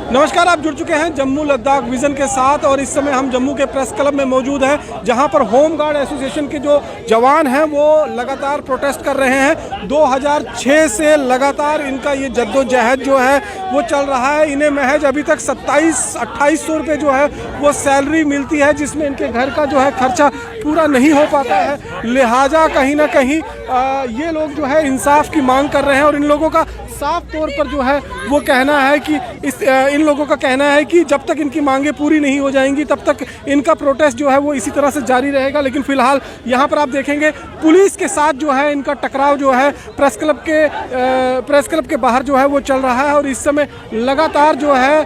नमस्कार, आप जुड़ चुके हैं जम्मू लद्दाख विजन के साथ और इस समय हम जम्मू के प्रेस क्लब में मौजूद हैं, जहां पर होम गार्ड एसोसिएशन के जो जवान हैं वो लगातार प्रोटेस्ट कर रहे हैं। 2006 से लगातार इनका ये जद्दोजहद जो है वो चल रहा है। इन्हें महज अभी तक 27-2800 रुपये जो है वो सैलरी मिलती है, जिसमें इनके घर का जो है खर्चा पूरा नहीं हो पाता है। लिहाजा कहीं ना कहीं ये लोग जो है इंसाफ की मांग कर रहे हैं और इन लोगों का साफ तौर पर जो है वो कहना है कि इन लोगों का कहना है कि जब तक इनकी मांगें पूरी नहीं हो जाएंगी तब तक इनका प्रोटेस्ट जो है वो इसी तरह से जारी रहेगा। लेकिन फिलहाल यहाँ पर आप देखेंगे पुलिस के साथ जो है इनका टकराव जो है प्रेस क्लब के बाहर जो है वो चल रहा है और इस समय लगातार जो है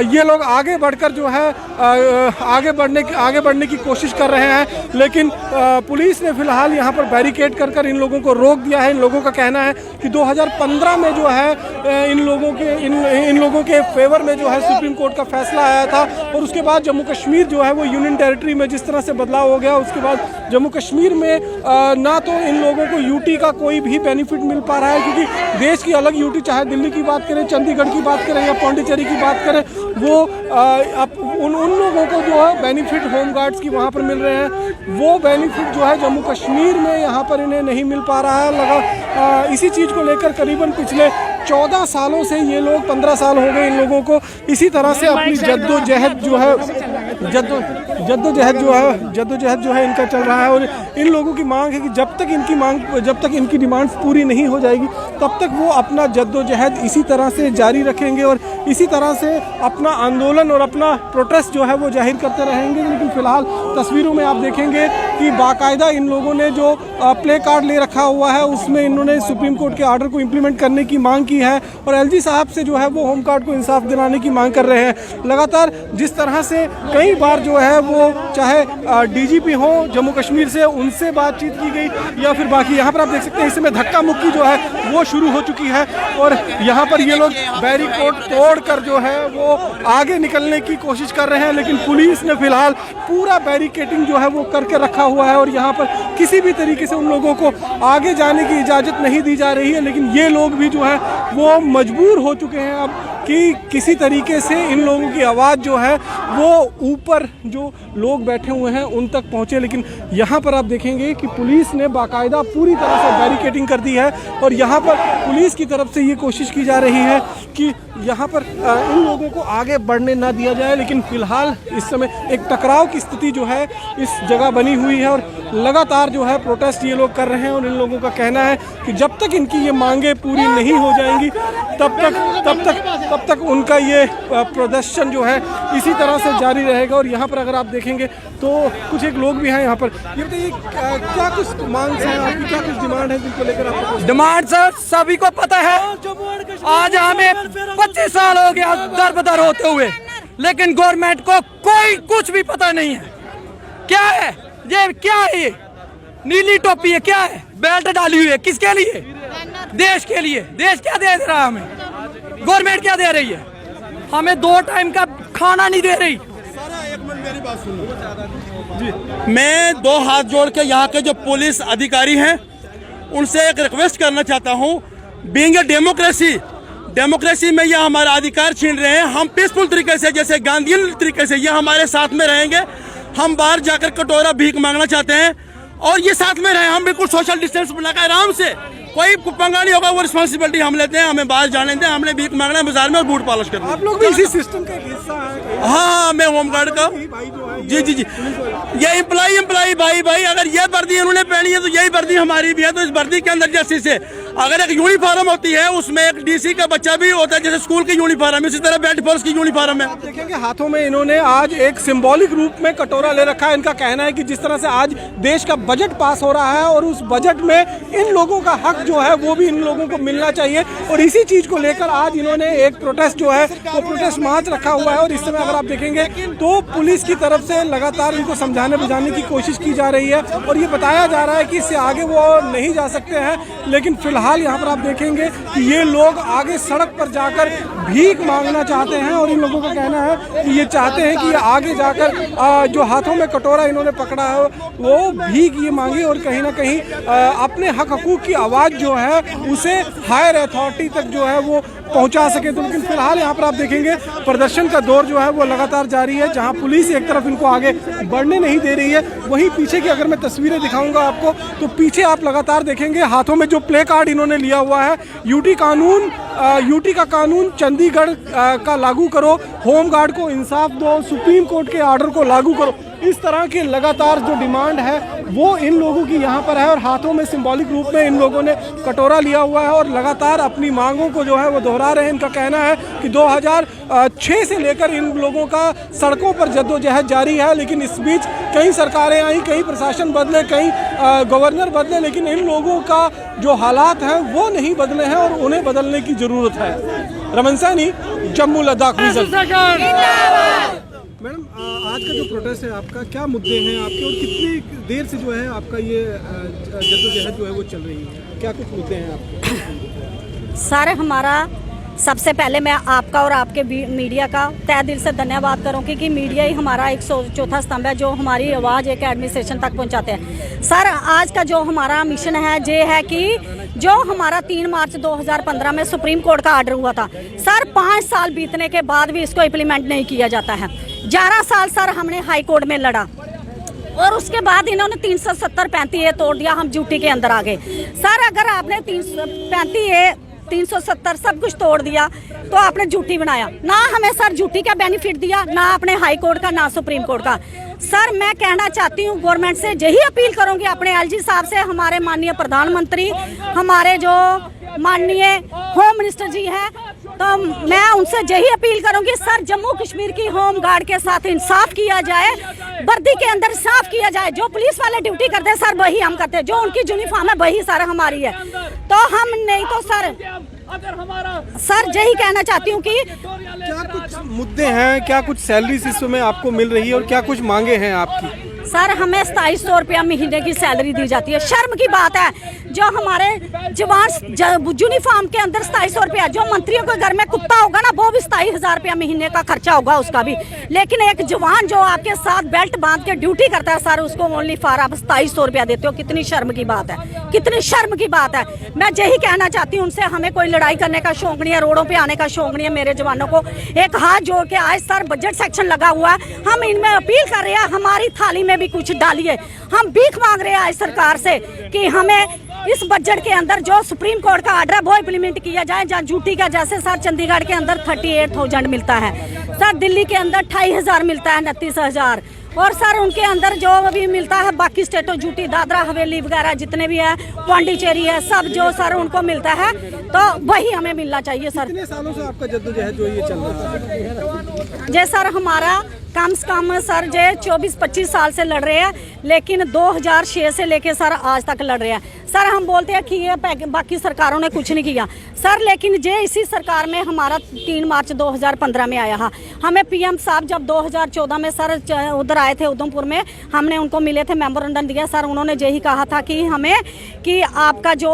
ये लोग आगे बढ़कर जो है आगे बढ़ने की कोशिश कर रहे हैं। लेकिन पुलिस ने फिलहाल यहाँ पर बैरिकेड कर इन लोगों को रोक दिया है। इन लोगों का कहना है कि 2015 में जो है इन लोगों के फेवर में जो है सुप्रीम कोर्ट का फैसला आया था और उसके बाद जम्मू कश्मीर जो है वो यूनियन टेरिटरी में जिस तरह से बदलाव हो गया, उसके बाद जम्मू कश्मीर में ना तो इन लोगों को यूटी का कोई भी बेनिफिट मिल पा रहा है, क्योंकि देश की अलग यूटी, चाहे दिल्ली की बात करें, चंडीगढ़ की बात करें या पौंडीचेरी की बात करें, वो उन लोगों को जो है बेनिफिट होम गार्ड्स की वहाँ पर मिल रहे हैं। वो बेनिफिट जो है जम्मू कश्मीर में यहाँ पर इन्हें नहीं मिल पा रहा है। इसी चीज़ को लेकर करीबन पिछले 14 सालों से ये लोग, 15 साल हो गए इन लोगों को इसी तरह से अपनी जद्दोजहद जो है इनका चल रहा है। और इन लोगों की मांग है कि जब तक इनकी डिमांड्स पूरी नहीं हो जाएगी तब तक वो अपना जद्दोजहद इसी तरह से जारी रखेंगे और इसी तरह से अपना आंदोलन और अपना प्रोटेस्ट जो है वो जाहिर करते रहेंगे। लेकिन फिलहाल तस्वीरों में आप देखेंगे कि बाकायदा इन लोगों ने जो प्ले कार्ड ले रखा हुआ है उसमें इन्होंने सुप्रीम कोर्ट के आर्डर को इम्प्लीमेंट करने की मांग की है और एलजी साहब से जो है वो होम गार्ड को इंसाफ दिलाने की मांग कर रहे हैं। लगातार जिस तरह से कई बार जो है वो चाहे डीजीपी हो जम्मू कश्मीर से, उनसे बातचीत की गई या फिर बाकी यहाँ पर आप देख सकते हैं इस समय धक्का मुक्की जो है वो शुरू हो चुकी है और यहाँ पर ये लोग बैरिकेड तोड़कर जो है वो आगे निकलने की कोशिश कर रहे हैं। लेकिन पुलिस ने फिलहाल पूरा बैरिकेडिंग जो है वो करके रखा हुआ है और यहाँ पर किसी भी तरीके से उन लोगों को आगे जाने की इजाज़त नहीं दी जा रही है। लेकिन ये लोग भी जो है वो मजबूर हो चुके हैं अब कि किसी तरीके से इन लोगों की आवाज़ जो है वो ऊपर जो लोग बैठे हुए हैं उन तक पहुँचे। लेकिन यहाँ पर आप देखेंगे कि पुलिस ने बाकायदा पूरी तरह से बैरिकेडिंग कर दी है और यहाँ पर पुलिस की तरफ से ये कोशिश की जा रही है कि यहाँ पर इन लोगों को आगे बढ़ने ना दिया जाए। लेकिन फिलहाल इस समय एक टकराव की स्थिति जो है इस जगह बनी हुई है और लगातार जो है प्रोटेस्ट ये लोग कर रहे हैं और इन लोगों का कहना है कि जब तक इनकी ये मांगें पूरी नहीं हो जाएंगी तब तक उनका ये प्रदर्शन जो है इसी तरह से जारी रहेगा। और यहाँ पर अगर आप देखेंगे तो कुछ एक लोग भी हैं यहाँ पर। ये बताइए क्या कुछ मांग है आपकी, क्या कुछ डिमांड है जिनको लेकर आपको? डिमांड सर सभी को पता है, आज हमें 25 साल हो गया दर बदर होते हुए, लेकिन गवर्नमेंट को कोई कुछ भी पता नहीं है। क्या है ये, क्या है ये नीली टोपी है, क्या है बेल्ट डाली हुई है, किसके लिए? देश के लिए। देश क्या दे रहा है हमें? गवर्नमेंट क्या दे रही है? हमें 2 टाइम का खाना नहीं दे रही। एक मिनट मेरी बात सुनो जी। मैं 2 हाथ जोड़ के यहाँ के जो पुलिस अधिकारी हैं उनसे एक रिक्वेस्ट करना चाहता हूँ। बीइंग ए डेमोक्रेसी में ये हमारा अधिकार छीन रहे हैं। हम पीसफुल तरीके से, जैसे गांधीयन तरीके से ये हमारे साथ में रहेंगे। हम बाहर जाकर कटोरा भीख मांगना चाहते हैं और ये साथ में रहे। हम बिल्कुल सोशल डिस्टेंस बनाकर आराम से, कोई पंगा नहीं होगा, वो रिस्पॉन्सिबिलिटी हम लेते हैं। हमें बाहर जाने दें, हमने भीख मांगना है बाजार में और बूट पॉलिश करना है। आप लोग भी इसी सिस्टम का हिस्सा हैं? हाँ, मैं होम गार्ड का। जी ये एम्प्लॉई भाई अगर ये वर्दी इन्होंने पहनी है तो यही वर्दी हमारी भी है। तो इस वर्दी के अंदर जैसे से अगर एक यूनिफॉर्म होती है उसमें एक डीसी का बच्चा भी होता है, जैसे स्कूल की यूनिफॉर्म, इसी तरह बेल्ट फोर्स की यूनिफॉर्म है। आप देखेंगे हाथों में इन्होंने आज एक सिंबॉलिक रूप में कटोरा ले रखा है। इनका कहना है कि जिस तरह से आज देश का बजट पास हो रहा है और उस बजट में इन लोगों का हक जो है वो भी इन लोगों को मिलना चाहिए और इसी चीज को लेकर आज इन्होंने एक प्रोटेस्ट जो है वो प्रोटेस्ट मार्च रखा हुआ है। और इस समय अगर आप देखेंगे तो पुलिस की तरफ से लगातार इनको समझाने बुझाने की कोशिश की जा रही है और ये बताया जा रहा है कि इससे आगे वो नहीं जा सकते हैं। लेकिन फिलहाल यहाँ पर आप देखेंगे कि ये लोग आगे सड़क पर जाकर भीख मांगना चाहते हैं और इन लोगों का कहना है कि ये चाहते हैं कि ये आगे जाकर जो हाथों में कटोरा इन्होंने पकड़ा है वो भीख ये मांगे और कहीं ना कहीं अपने हक हकूक की आवाज़ मैसेज जो है उसे हायर अथॉरिटी तक जो है वो पहुंचा सके। तो लेकिन फिलहाल यहाँ पर आप देखेंगे प्रदर्शन का दौर जो है वो लगातार जारी है, जहाँ पुलिस एक तरफ इनको आगे बढ़ने नहीं दे रही है, वहीं पीछे की अगर मैं तस्वीरें दिखाऊंगा आपको तो पीछे आप लगातार देखेंगे हाथों में जो प्ले कार्ड इन्होंने लिया हुआ है, यूटी का कानून चंडीगढ़ का लागू करो, होम गार्ड को इंसाफ दो, सुप्रीम कोर्ट के ऑर्डर को लागू करो, इस तरह की लगातार जो डिमांड है वो इन लोगों की यहाँ पर है। और हाथों में सिंबॉलिक रूप में इन लोगों ने कटोरा लिया हुआ है और लगातार अपनी मांगों को जो है वो दोहरा रहे हैं। इनका कहना है कि 2006 से लेकर इन लोगों का सड़कों पर जद्दोजहद जारी है, लेकिन इस बीच कई सरकारें आई, कई प्रशासन बदले, कई गवर्नर बदले, लेकिन इन लोगों का जो हालात हैं वो नहीं बदले हैं और उन्हें बदलने की ज़रूरत है। रमन सैनी, जम्मू लद्दाख रीजन। मैडम, आज का जो प्रोटेस्ट है आपका, क्या मुद्दे हैं आपके और कितनी देर से जो है आपका ये जद्दोजहद जो है वो चल रही है, क्या कुछ मुद्दे हैं आपके? सर, हमारा सबसे पहले मैं आपका और आपके मीडिया का तहे दिल से धन्यवाद करूँगी कि मीडिया ही हमारा एक चौथा स्तंभ है जो हमारी आवाज़ एक एडमिनिस्ट्रेशन तक पहुँचाते हैं। सर, आज का जो हमारा मिशन है ये है कि जो हमारा 3 मार्च 2015 में सुप्रीम कोर्ट का ऑर्डर हुआ था, सर 5 साल बीतने के बाद भी इसको इम्प्लीमेंट नहीं किया जाता है। 11 साल सर हमने हाई कोर्ट में लड़ा और उसके बाद इन्होंने 370-35 तोड़ दिया, हम ड्यूटी के अंदर आ गए। सर, अगर आपने 370 सब कुछ तोड़ दिया तो आपने ड्यूटी बनाया ना, हमें सर ड्यूटी का बेनिफिट दिया ना आपने हाई कोर्ट का ना सुप्रीम कोर्ट का। सर, मैं कहना चाहती हूँ गवर्नमेंट से, यही अपील करूंगी अपने एलजी साहब से, हमारे माननीय प्रधानमंत्री, हमारे जो माननीय होम मिनिस्टर जी हैं, तो मैं उनसे यही अपील करूंगी सर जम्मू कश्मीर की होम गार्ड के साथ इंसाफ किया जाए, वर्दी के अंदर साफ किया जाए। जो पुलिस वाले ड्यूटी करते हैं सर वही हम करते हैं, जो उनकी यूनिफॉर्म है वही सर हमारी है, तो हम नहीं तो सर यही कहना चाहती हूँ कि क्या कुछ मुद्दे हैं, क्या कुछ सैलरी इस समय आपको मिल रही है और क्या कुछ मांगे हैं आपकी? सर, हमें 2700 रुपया महीने की सैलरी दी जाती है। शर्म की बात है, जो हमारे जवान यूनिफॉर्म के अंदर 2700 रुपया, जो मंत्रियों के घर में कुत्ता होगा ना वो भी 27,000 रुपया महीने का खर्चा होगा उसका भी, लेकिन एक जवान जो आपके साथ बेल्ट बांध के ड्यूटी करता है सर उसको ओनली फॉर आप 2700 रुपया देते हो। कितनी शर्म की बात है, कितनी शर्म की बात है। मैं यही कहना चाहती हूँ उनसे, हमें कोई लड़ाई करने का शौक नहीं है, रोडों पे आने का शौक नहीं है। मेरे जवानों को एक हाथ जोड़ के आज सर बजट सेक्शन लगा हुआ है, हम इनमें अपील कर रहे हैं हमारी थाली में भी कुछ डालिए। हम भीख मांग रहे हैं आज सरकार से कि हमें इस बजट के अंदर जो सुप्रीम कोर्ट का ऑर्डर है वो इम्प्लीमेंट किया जाए। जहाँ ड्यूटी का जैसे सर चंडीगढ़ के अंदर 38,000 मिलता है, सर दिल्ली के अंदर 28,000 मिलता है, 29,000, और सर उनके अंदर जो भी मिलता है बाकी स्टेटों ड्यूटी, दादरा हवेली वगैरह जितने भी है, पांडिचेरी है, सब जो सर उनको मिलता है तो वही हमें मिलना चाहिए। सर, कितने सालों से आपका जद्दोजहद जो ये चल रहा है? जे सर हमारा कम से कम सर जे 24-25 साल से लड़ रहे हैं, लेकिन 2006 से लेके सर आज तक लड़ रहे हैं। सर, हम बोलते हैं कि ये बाकी सरकारों ने कुछ नहीं किया सर, लेकिन जे इसी सरकार में हमारा 3 मार्च 2015 में आया है। हमें पीएम साहब जब 2014 में सर उधर आए थे उधमपुर में, हमने उनको मिले थे, मेमोरेंडम दिया सर, उन्होंने यही कहा था कि हमें कि आपका जो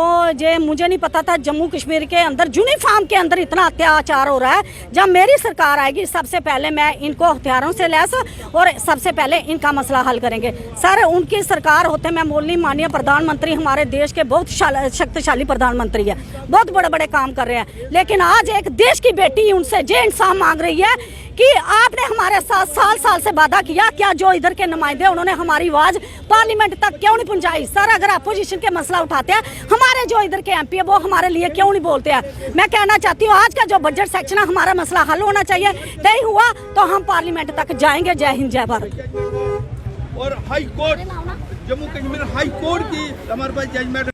मुझे नहीं पता था जम्मू कश्मीर के अंदर यूनिफॉर्म के अंदर इतना अत्याचार हो रहा है। जब मेरी सरकार आएगी सबसे पहले मैं इनको हथियारों से लैस और सबसे पहले इनका मसला हल करेंगे। सर, उनकी सरकार होते मैं बोलनी माननीय प्रधानमंत्री हमारे देश के बहुत शक्तिशाली प्रधानमंत्री है, बहुत बड़े बड़े काम कर रहे हैं, लेकिन आज एक देश की बेटी उनसे जे इंसाफ मांग रही है कि आपने हमारे साथ साल से वादा किया, क्या जो इधर के नुमाइंदे उन्होंने हमारी आवाज पार्लियामेंट तक क्यों नहीं पहुंचाई? सर, अगर अपोजिशन के मसला उठाते हैं, हमारे जो इधर के एमपी है वो हमारे लिए क्यों नहीं बोलते हैं? मैं कहना चाहती हूँ आज का जो बजट सेक्शन है हमारा मसला हल होना चाहिए, नहीं हुआ तो हम पार्लियामेंट तक जाएंगे। जय हिंद, जय भारत। और high court, Jammu Kashmir high court की हमारे पास जजमेंट